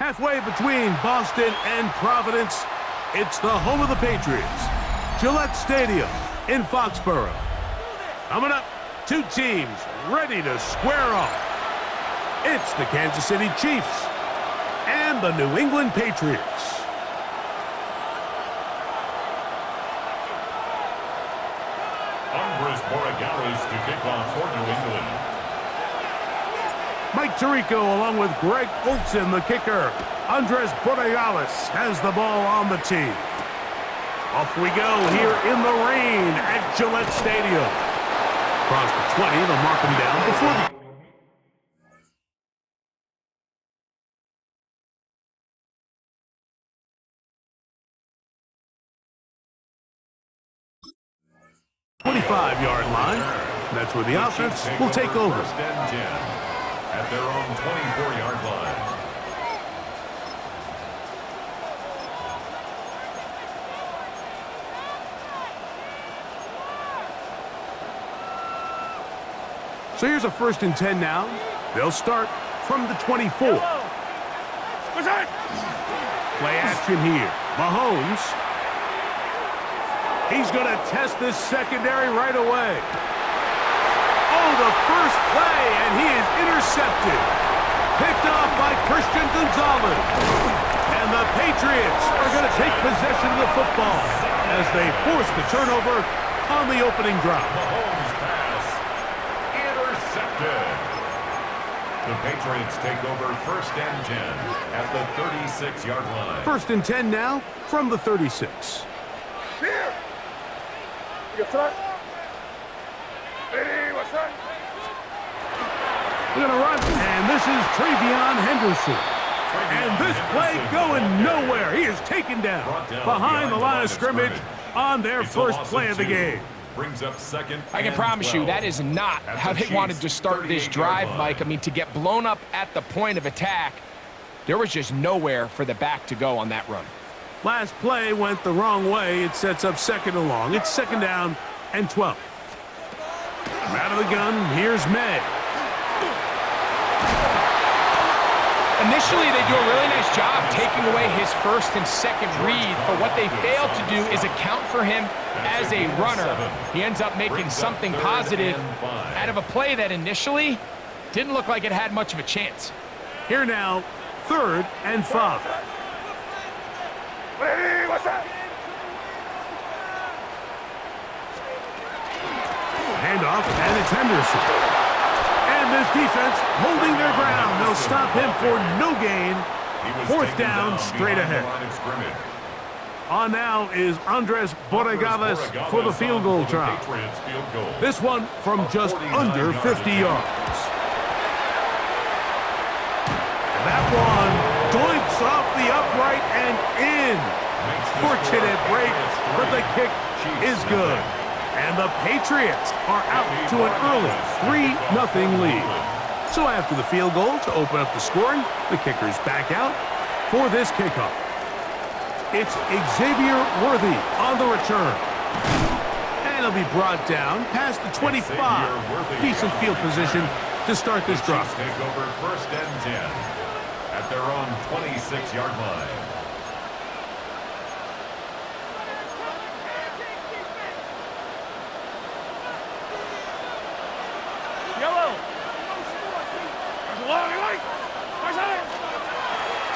Halfway between Boston and Providence, it's the home of the Patriots, Gillette Stadium in Foxborough. Coming up, two teams ready to square off. It's the Kansas City Chiefs and the New England Patriots. Andres Borregales to kick off for New England. Mike Tirico along with Greg Olsen, the kicker. Andres Borregales has the ball on the tee. Off we go here in the rain at Gillette Stadium. Across the 20, they'll mark him down before the... '25-yard line. That's where the offense will take over. First and 10 at their own 24-yard line. So here's a 1st and 10 now. They'll start from the 24. Play action here. Mahomes. He's going to test this secondary right away. Oh, the first play, and he is intercepted. Picked off by Christian Gonzalez. And the Patriots are going to take possession of the football as they force the turnover on the opening drive. Mahomes pass intercepted. The Patriots take over 1st and 10 at the 36-yard line. 1st and 10 now from the 36. Here. You front. Hey, what's that? We're going to run, and this is Travion Henderson. And this play going nowhere. He is taken down behind the line of scrimmage on their first play of the game. Brings up 2nd. I can promise you that is not how they wanted to start this drive, Mike. I mean, to get blown up at the point of attack, there was just nowhere for the back to go on that run. Last play went the wrong way. It sets up 2nd and long. It's 2nd down and 12. Out of the gun, here's May. Initially, they do a really nice job taking away his 1st and 2nd read, but what they fail to do is account for him as a runner. He ends up making something positive out of a play that initially didn't look like it had much of a chance. Here now, 3rd and 5. Hey, what's that? Handoff, and it's Henderson. And this defense holding their ground. They'll stop him for no gain. 4th down, straight ahead. On now is Andres Borregales for the field goal try. This one from just under 50 yards. And that one doinks off the upright and in. Fortunate break, but the kick is good. And the Patriots are out to an early 3-0 lead. So after the field goal to open up the scoring, the kicker's back out for this kickoff. It's Xavier Worthy on the return. And he'll be brought down past the 25. Decent field position to start this drive. Take over 1st and 10 at their own 26-yard line.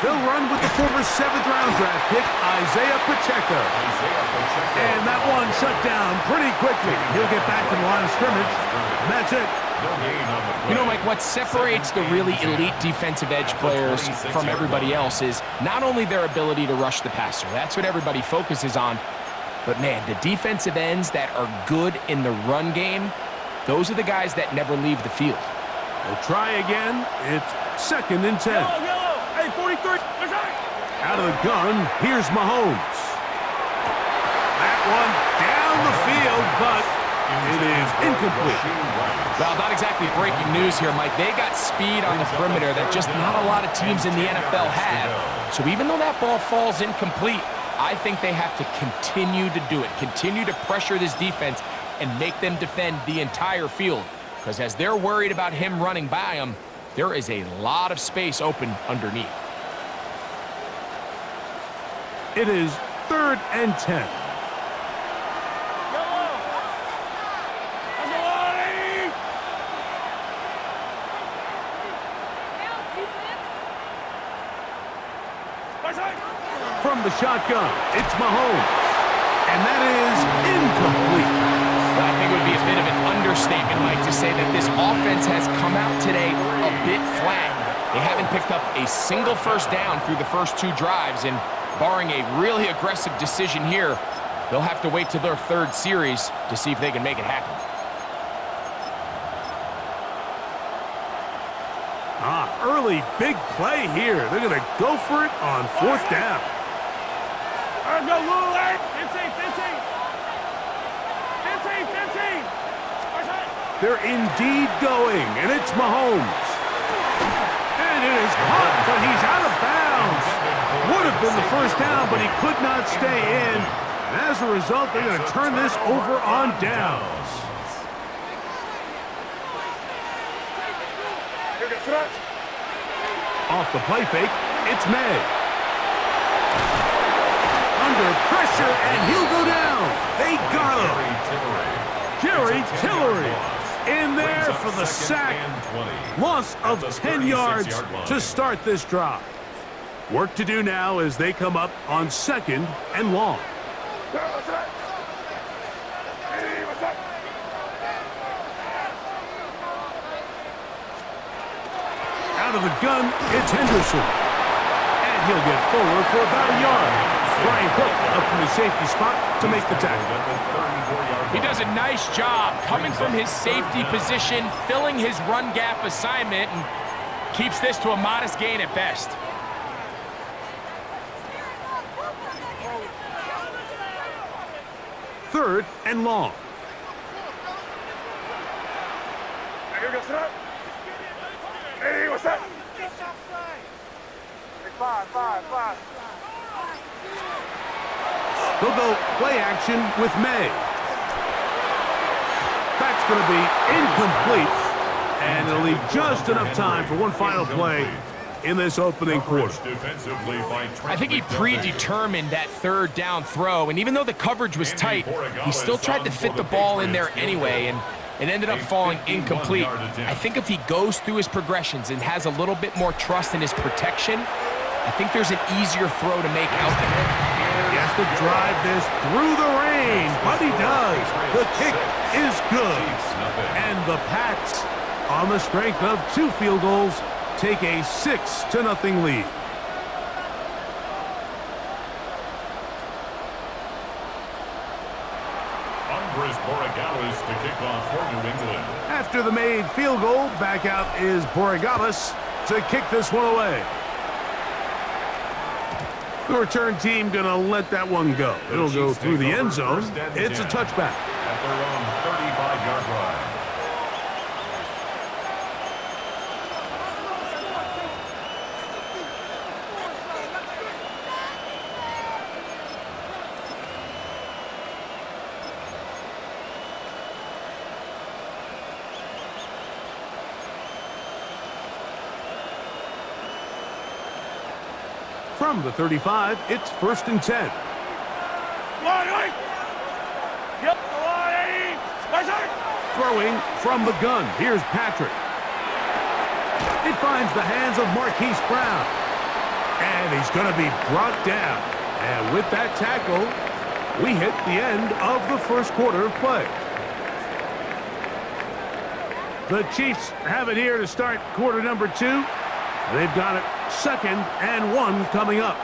They'll run with the former 7th-round draft pick, Isaiah Pacheco. And that one shut down pretty quickly. He'll get back to the line of scrimmage, and that's it. You know, Mike, what separates the really elite defensive edge players from everybody else is not only their ability to rush the passer. That's what everybody focuses on. But, man, the defensive ends that are good in the run game, those are the guys that never leave the field. They'll try again. It's 2nd and 10. Hey, 43. Out of the gun, here's Mahomes. That one down the field, but it is incomplete. Well, not exactly breaking news here, Mike. They got speed on the perimeter that just not a lot of teams in the NFL have. So even though that ball falls incomplete, I think they have to continue to do it, continue to pressure this defense and make them defend the entire field. Because as they're worried about him running by them, there is a lot of space open underneath. It is 3rd and 10. From the shotgun, it's Mahomes. And that is incomplete. I think it would be a bit of an understatement, Mike, to say that this offense has come out today a bit flat. They haven't picked up a single first down through the first 2 drives, and barring a really aggressive decision here, they'll have to wait to their 3rd series to see if they can make it happen. Early big play here. They're going to go for it on 4th down. Go, Lou, 15. They're indeed going, and it's Mahomes. And it is caught, but he's out of bounds. Would have been the first down, but he could not stay in. And as a result, they're going to turn this over on downs. Off the play fake, it's May. Under pressure, and he'll go down. They got him. Jerry Tillery in there for the sack. Loss of 10 yards to start this drive. Work to do now as they come up on 2nd and long. Out of the gun, it's Henderson. And he'll get forward for about a yard. Brian Cook up from the safety spot to make the tackle. He does a nice job coming from his safety position, filling his run gap assignment, and keeps this to a modest gain at best. Third and long. Hey, what's that? 5. They'll go play action with May. That's going to be incomplete. And it'll leave just enough time for one final play in this opening quarter. I think he predetermined that 3rd down throw, and even though the coverage was tight, he still tried to fit the ball in there anyway, and it ended up falling incomplete. I think if he goes through his progressions and has a little bit more trust in his protection, I think there's an easier throw to make out there. He has to drive this through the rain, but he does. The kick is good. And the Pats, on the strength of 2 field goals, take a 6-0 lead. Andres Borregales to kick off for New England. After the made field goal, back out is Borregales to kick this one away. The return team going to let that one go. It'll go through the end zone. It's a touchback. At their own 35-yard line. From the 35, it's 1st and 10. Throwing from the gun, here's Patrick. It finds the hands of Marquise Brown. And he's going to be brought down. And with that tackle, we hit the end of the first quarter of play. The Chiefs have it here to start quarter number 2. They've got it 2nd and 1 coming up.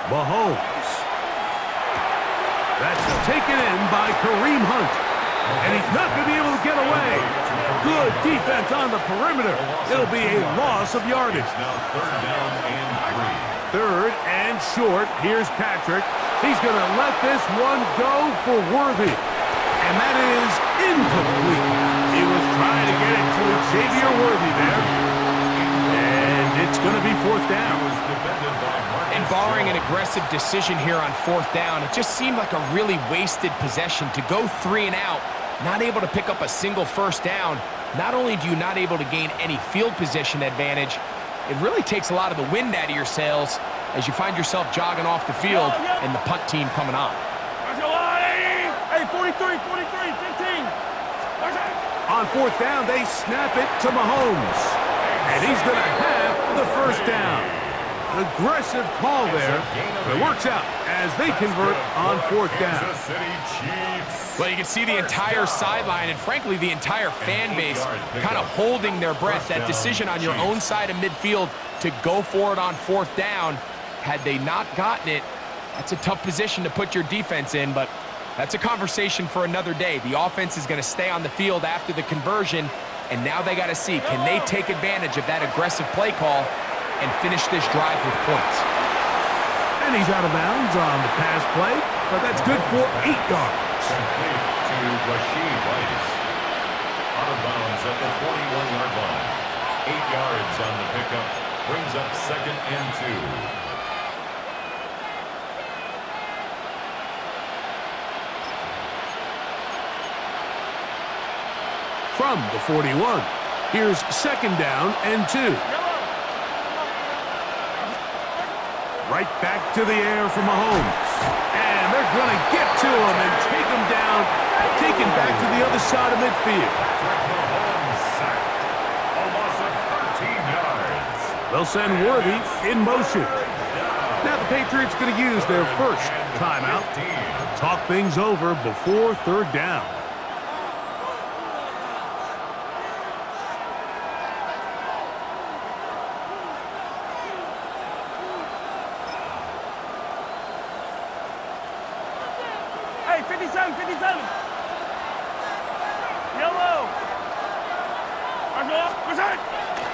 Mahomes. That's taken in by Kareem Hunt. And he's not going to be able to get away. Good defense on the perimeter. It'll be a loss of yardage. Now 3rd down and 3. 3rd and short. Here's Patrick. He's going to let this one go for Worthy. And that is incomplete. He was trying to get it to Xavier Worthy there. And it's going to be fourth down. And barring an aggressive decision here on fourth down, it just seemed like a really wasted possession to go 3 and out, not able to pick up a single first down. Not only do you not able to gain any field position advantage, it really takes a lot of the wind out of your sails as you find yourself jogging off the field and the punt team coming on. Hey, 43, 15. On fourth down, they snap it to Mahomes. And he's going to have the first down. Aggressive call there, but it works out as they convert on fourth down. Well, you can see the entire sideline and, frankly, the entire fan base kind of holding their breath. That decision on your own side of midfield to go for it on fourth down, had they not gotten it, that's a tough position to put your defense in, but that's a conversation for another day. The offense is going to stay on the field after the conversion, and now they got to see, can they take advantage of that aggressive play call and finish this drive with points? And he's out of bounds on the pass play, but that's good for 8 yards. Complete to Rashid Rice. Out of bounds at the 41-yard line. 8 yards on the pickup. Brings up 2nd and 2. From the 41, here's 2nd down and 2. Right back to the air for Mahomes. And they're going to get to him and take him down, take him back to the other side of midfield. Mahomes sacked. A loss of 13 yards. They'll send Worthy in motion. Now the Patriots going to use their first timeout to talk things over before 3rd down. Hey, 57. Yellow.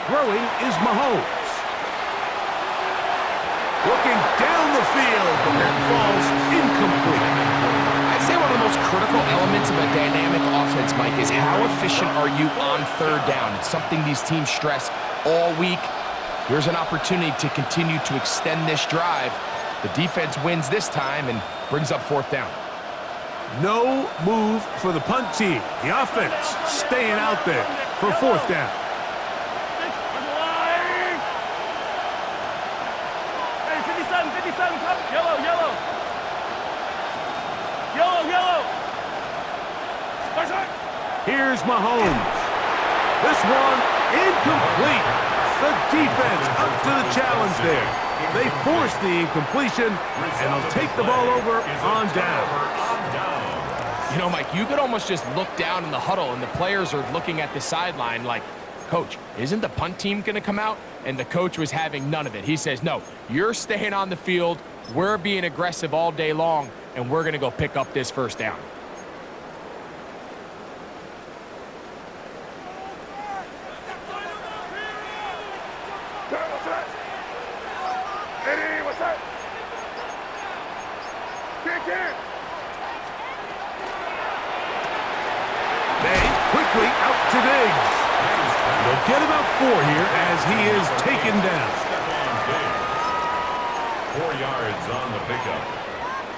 Throwing is Mahomes. Looking down the field, but that falls incomplete. I'd say one of the most critical elements of a dynamic offense, Mike, is how efficient are you on 3rd down? It's something these teams stress all week. Here's an opportunity to continue to extend this drive. The defense wins this time and brings up 4th down. No move for the punt team. The offense staying out there for 4th down. Hey, 57, come. Yellow. Here's Mahomes. This one incomplete. The defense up to the challenge there. They force the incompletion, and they'll take the ball over on down. You know, Mike, you could almost just look down in the huddle, and the players are looking at the sideline like, Coach, isn't the punt team going to come out? And the coach was having none of it. He says, no, you're staying on the field. We're being aggressive all day long, and we're going to go pick up this 1st down. What's that? They quickly out to Diggs. They'll get about 4 here as he is taken down. 4 yards on the pickup.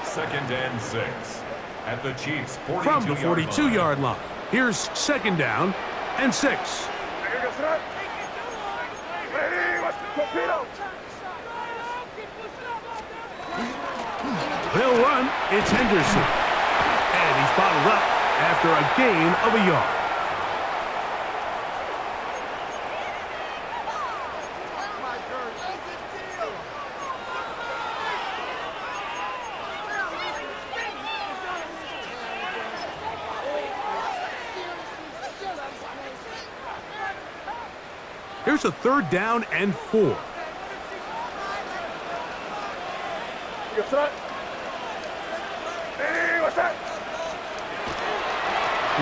2nd and 6. At the Chiefs' 42-yard line. From the 42-yard line. Here's 2nd down and 6. They'll run. It's Henderson. And he's bottled up after a gain of a yard. Here's a 3rd down and 4. Hey, what's that?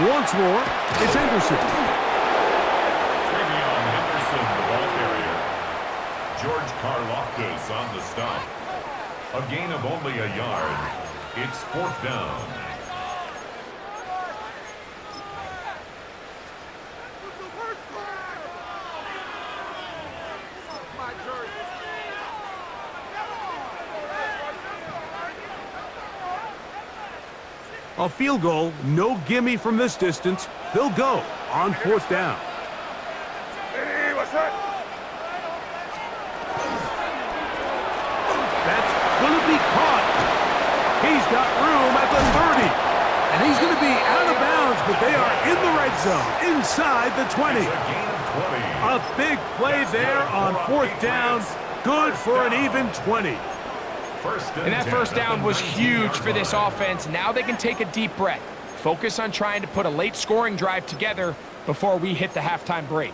Once more, it's Henderson. Travion Henderson, the ball carrier. George Karlaftis on the stop. A gain of only a yard. It's 4th down. A field goal, no gimme from this distance. They'll go on 4th down. That's going to be caught. He's got room at the 30. And he's going to be out of bounds, but they are in the red zone, inside the 20. A big play there on 4th down. Good for an even 20. And that first down was huge for this offense. Now they can take a deep breath. Focus on trying to put a late scoring drive together before we hit the halftime break.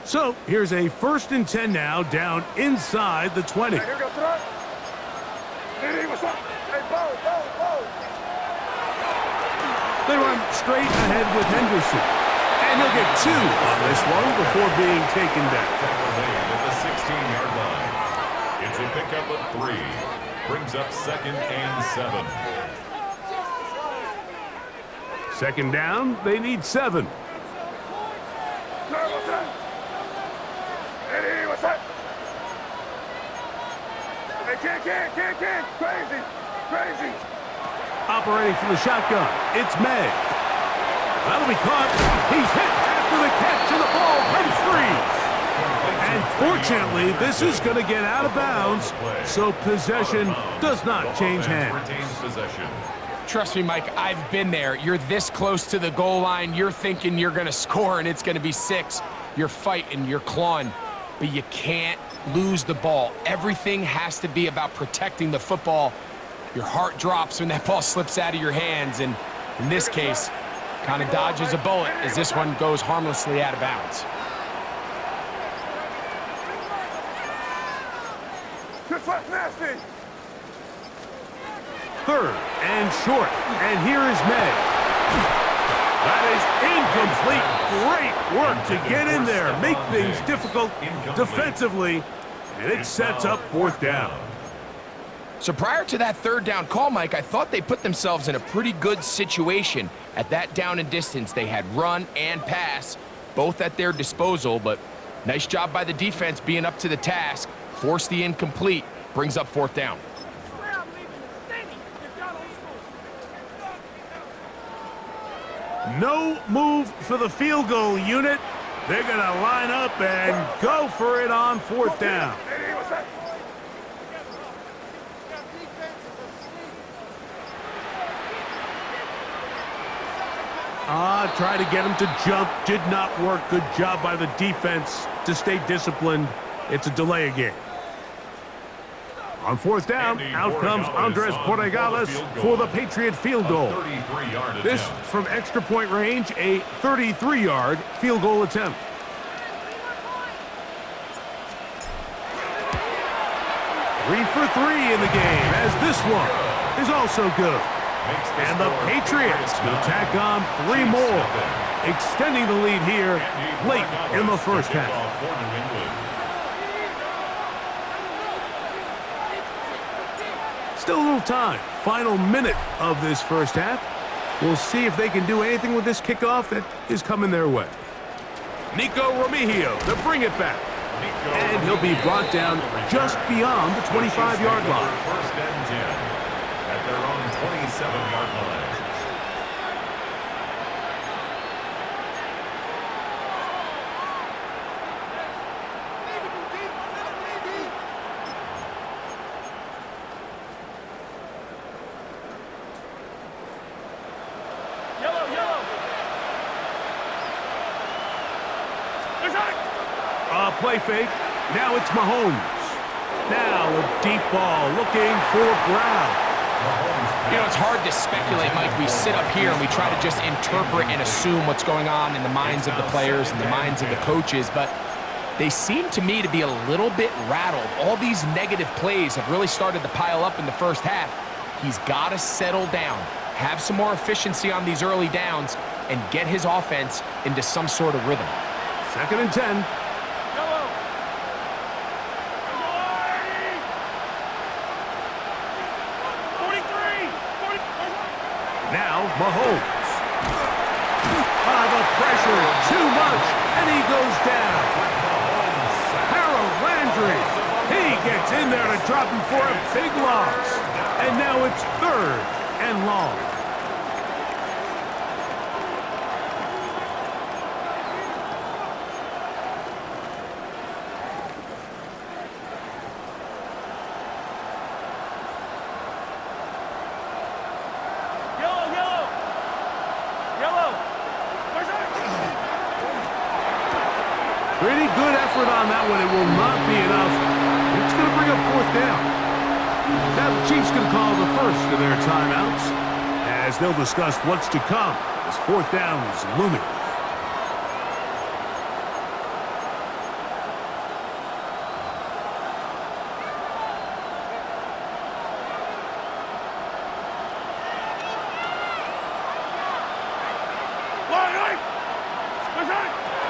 So here's a 1st and 10 now, down inside the 20. They run straight ahead with Henderson. And he'll get 2 on this one before being taken down. At the 16-yard line. It's a pickup of 3. Brings up 2nd and 7. 2nd down, they need 7. Crazy. Operating from the shotgun, it's May. That'll be caught. He's hit after the catch, and the ball comes free. And fortunately, this is going to get out of bounds, so possession does not change hands. Trust me, Mike, I've been there. You're this close to the goal line. You're thinking you're going to score, and it's going to be 6. You're fighting, you're clawing, but you can't lose the ball. Everything has to be about protecting the football. Your heart drops when that ball slips out of your hands, and in this case, kind of dodges a bullet as this one goes harmlessly out of bounds. Nasty. 3rd and short, and here is May. That is incomplete. Great work to get in there, make things difficult defensively, and it sets up 4th down. So prior to that 3rd down call, Mike, I thought they put themselves in a pretty good situation. At that down and distance, they had run and pass, both at their disposal, but nice job by the defense being up to the task. Force the incomplete, brings up 4th down. No move for the field goal unit. They're going to line up and go for it on 4th down. Try to get him to jump. Did not work. Good job by the defense to stay disciplined. It's a delay again. On 4th down, out comes Andres Borregales for the Patriot field goal. This from extra point range, a 33-yard field goal attempt. Three for 3 in the game, as this one is also good. And the Patriots will tack on 3 more, extending the lead here late in the first half. Still a little time. Final minute of this first half. We'll see if they can do anything with this kickoff that is coming their way. Nico Remigio to bring it back. And he'll be brought down just beyond the 25-yard line. 1st and 10 at their own 27-yard line. Play fake. Now it's Mahomes. Now a deep ball looking for Brown. You know, it's hard to speculate, Mike. We sit up here and we try to just interpret and assume what's going on in the minds of the players and the minds of the coaches, but they seem to me to be a little bit rattled. All these negative plays have really started to pile up in the first half. He's got to settle down. have some more efficiency on these early downs, and get his offense into some sort of rhythm. 2nd and 10. Now Mahomes. The pressure, too much, and he goes down. Harold Landry, he gets in there to drop him for a big loss. And now it's 3rd and long. Pretty good effort on that one. It will not be enough. It's going to bring up 4th down. Now the Chiefs going to call the first of their timeouts as they'll discuss what's to come as 4th down is looming.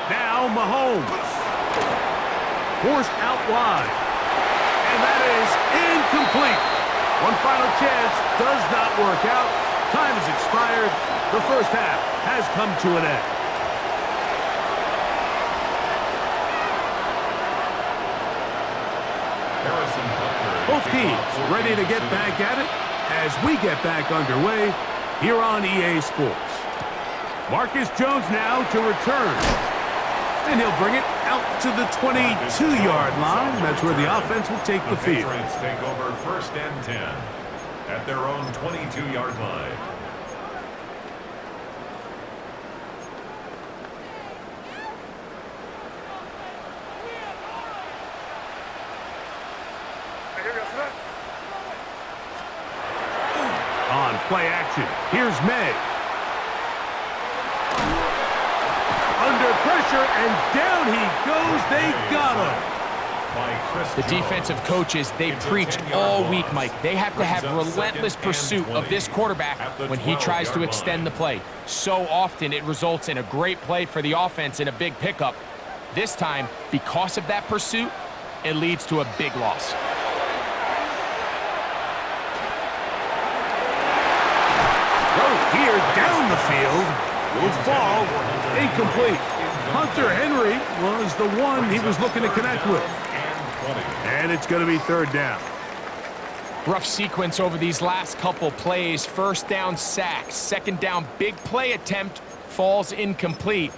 Now Mahomes. Forced out wide. And that is incomplete. One final chance does not work out. Time has expired. The first half has come to an end. Both teams ready to get back at it as we get back underway here on EA Sports. Marcus Jones now to return. And he'll bring it out to the 22-yard line. That's where the offense will take the field. Patriots take over 1st and 10 at their own 22-yard line. On play action, here's May. Under pressure, and down he goes. They got him. The defensive coaches, they preach all week, Mike. They have to have relentless pursuit of this quarterback when he tries to extend the play. So often it results in a great play for the offense and a big pickup. This time, because of that pursuit, it leads to a big loss. Throw here down the field. Will fall. Incomplete. Hunter Henry was the one he was looking to connect with. And it's going to be 3rd down. Rough sequence over these last couple plays. 1st down sack. 2nd down big play attempt falls incomplete.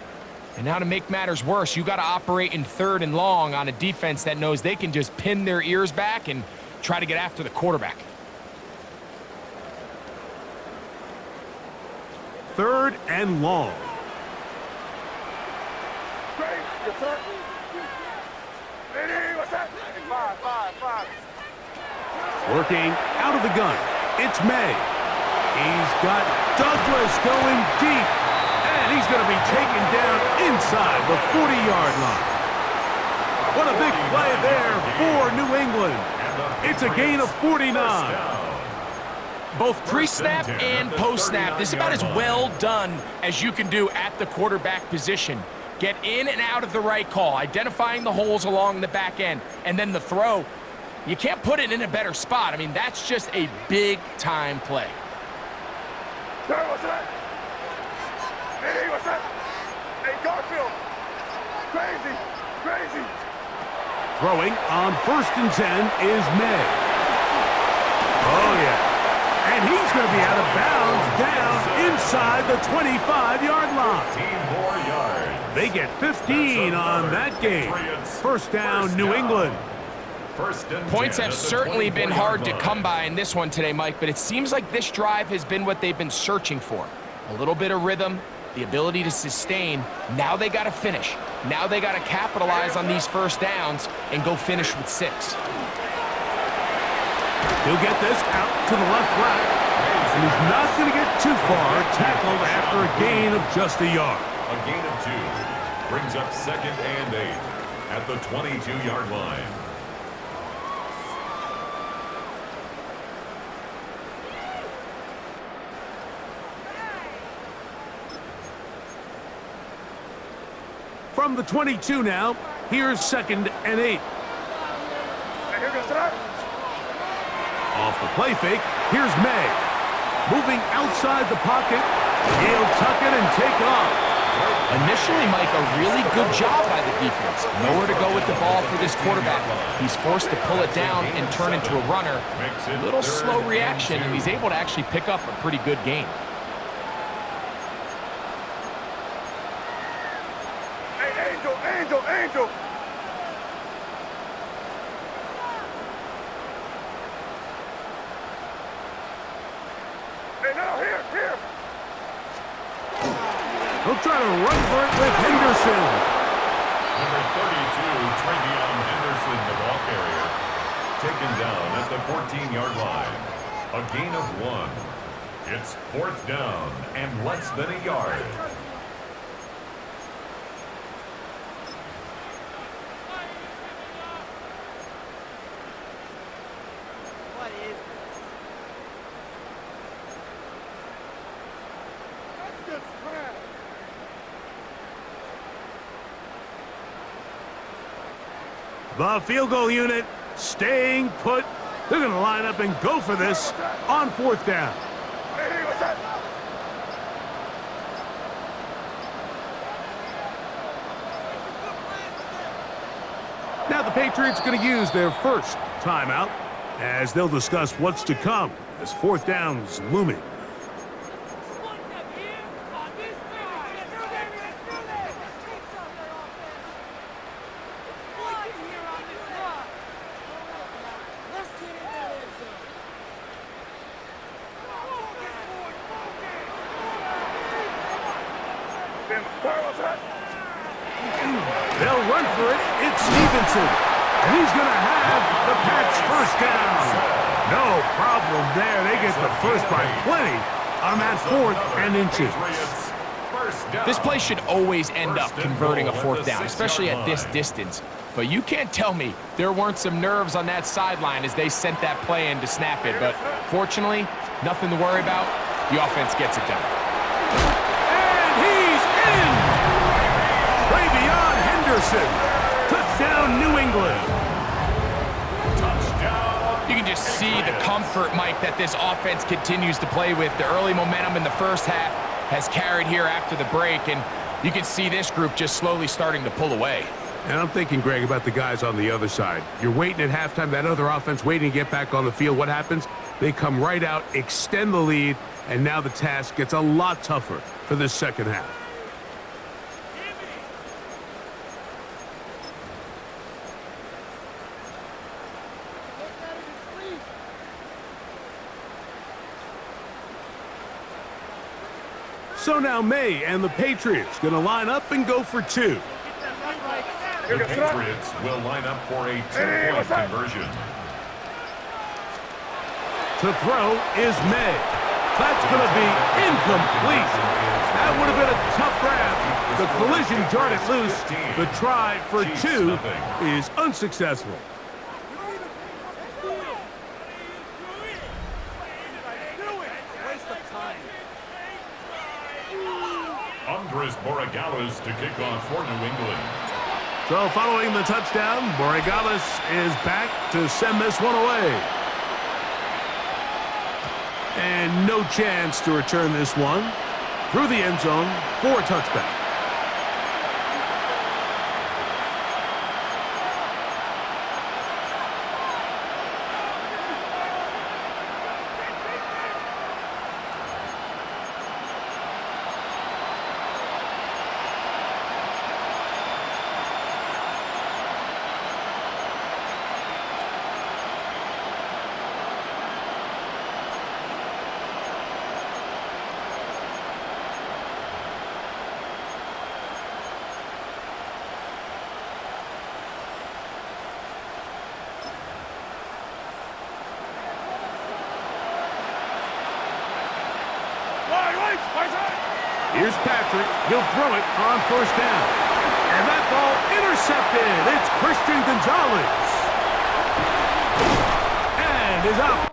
And now to make matters worse, you got to operate in 3rd and long on a defense that knows they can just pin their ears back and try to get after the quarterback. 3rd and long. Working out of the gun. It's May. He's got Douglas going deep. And he's going to be taken down inside the 40-yard line. What a big play there for New England. It's a gain of 49. Both pre-snap and post-snap, this is about as well done as you can do at the quarterback position. Get in and out of the right call, identifying the holes along the back end, and then the throw. You can't put it in a better spot. I mean, that's just a big-time play. What's that? Hey, what's that? Hey, Garfield. Crazy. Throwing on 1st and 10 is May. Oh, yeah. And he's going to be out of bounds down inside the 25-yard line. 15 more yards. They get 15 on that game. 1st down, New England. Points have certainly been hard to come by in this one today, Mike, but it seems like this drive has been what they've been searching for. A little bit of rhythm, the ability to sustain. Now they got to finish. Now they got to capitalize on these 1st downs and go finish with 6. He'll get this out to the left flat. And he's not going to get too far, tackled after a gain of just a yard. A gain of 2 brings up 2nd and 8 at the 22-yard line. From the 22 now, here's 2nd and 8. Hey, here goes that. Off the play fake, here's May. Moving outside the pocket, he'll tuck it and take off. Initially, Mike, a really good job by the defense. Nowhere to go with the ball for this quarterback. He's forced to pull it down and turn into a runner. A little slow reaction, and he's able to actually pick up a pretty good gain. Hey, Angel. Hey, no, here. He'll try to run for it with Henderson. Number 32, Travion Henderson, the ball carrier, taken down at the 14-yard line. A gain of 1. It's 4th down and less than a yard. What is this? The field goal unit staying put. They're going to line up and go for this on 4th down. Hey, what's that? Now the Patriots going to use their first timeout as they'll discuss what's to come as 4th down's looming. They'll run for it. It's Stevenson. And he's going to have the Pats first down. No problem there. They get the first by plenty on that 4th and inches. This play should always end up converting a 4th down, especially at this distance. But you can't tell me there weren't some nerves on that sideline as they sent that play in to snap it. But fortunately, nothing to worry about. The offense gets it done. And he's in! Travion Henderson. Touchdown, New England. You can just see the comfort, Mike, that this offense continues to play with. The early momentum in the first half has carried here after the break, and you can see this group just slowly starting to pull away. And I'm thinking, Greg, about the guys on the other side. You're waiting at halftime, that other offense waiting to get back on the field. What happens? They come right out, extend the lead, and now the task gets a lot tougher for this second half. So now May and the Patriots going to line up and go for 2. The Patriots will line up for a 2-point conversion. To throw is May. That's going to be incomplete. That would have been a tough grab. The collision jarred it loose. The try for 2 is unsuccessful. Andres Borregales to kick off for New England. So following the touchdown, Borregales is back to send this one away. And no chance to return this one through the end zone for a touchback. Here's Patrick. He'll throw it on first down. And that ball intercepted. It's Christian Gonzalez. And is out